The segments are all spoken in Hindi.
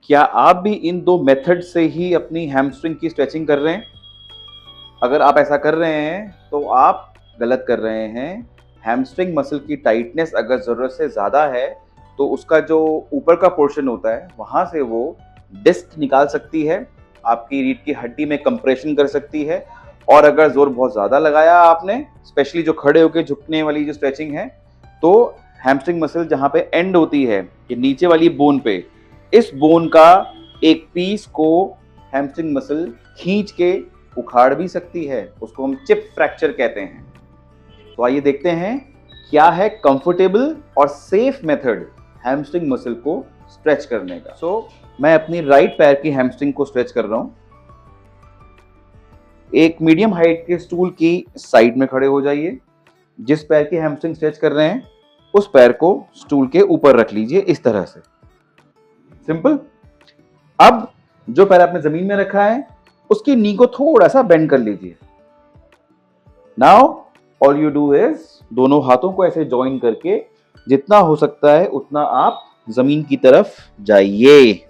क्या आप भी इन दो मेथड से ही अपनी हैमस्ट्रिंग की स्ट्रेचिंग कर रहे हैं? अगर आप ऐसा कर रहे हैं तो आप गलत कर रहे हैं। हैमस्ट्रिंग मसल की टाइटनेस अगर ज़रूरत से ज़्यादा है तो उसका जो ऊपर का पोर्शन होता है वहाँ से वो डिस्क निकाल सकती है, आपकी रीढ़ की हड्डी में कंप्रेशन कर सकती है। और अगर ज़ोर बहुत ज़्यादा लगाया आपने, स्पेशली जो खड़े होकर झुकने वाली जो स्ट्रेचिंग है, तो हैमस्ट्रिंग मसल जहाँ पे एंड होती है, ये नीचे वाली बोन पे, इस बोन का एक पीस को हैमस्ट्रिंग मसल खींच के उखाड़ भी सकती है। उसको हम चिप फ्रैक्चर कहते हैं। तो आइए देखते हैं क्या है कंफर्टेबल और सेफ मेथड हैमस्ट्रिंग मसल को स्ट्रेच करने का। मैं अपनी राइट पैर की हैमस्ट्रिंग को स्ट्रेच कर रहा हूं। एक मीडियम हाइट के स्टूल की साइड में खड़े हो जाइए। जिस पैर की हैमस्ट्रिंग स्ट्रेच कर रहे हैं उस पैर को स्टूल के ऊपर रख लीजिए, इस तरह से। सिंपल। अब जो पैर आपने जमीन में रखा है उसकी नी को थोड़ा सा बेंड कर लीजिए। Now all you do is दोनों हाथों को ऐसे ज्वाइन करके जितना हो सकता है उतना आप जमीन की तरफ जाइए।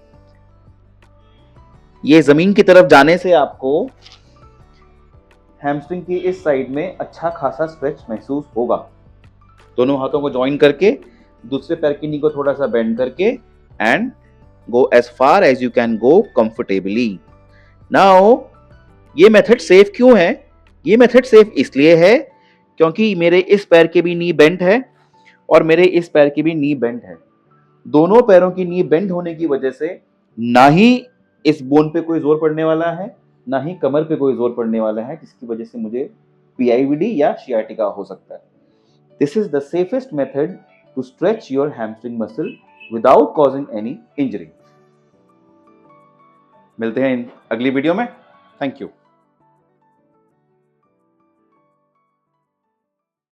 ये जमीन की तरफ जाने से आपको हैमस्ट्रिंग की इस साइड में अच्छा खासा स्ट्रेच महसूस होगा। दोनों हाथों को ज्वाइन करके दूसरे पैर की नी को थोड़ा सा बेंड करके and go as far as you can go comfortably. Now, ये मेथड सेफ क्यों है? ये मेथड सेफ इसलिए है क्योंकि मेरे इस पैर के भी नी बेंट है और मेरे इस पैर की भी नी बेंट है। दोनों पैरों की नी बेंट होने की वजह से ना ही इस बोन पे कोई जोर पड़ने वाला है, ना ही कमर पे कोई जोर पड़ने वाला है, जिसकी वजह से मुझे पीआईवीडी या शियाटिका हो सकता है। This is the safest method to stretch your hamstring muscle without causing any injury. मिलते हैं अगली वीडियो में। Thank you.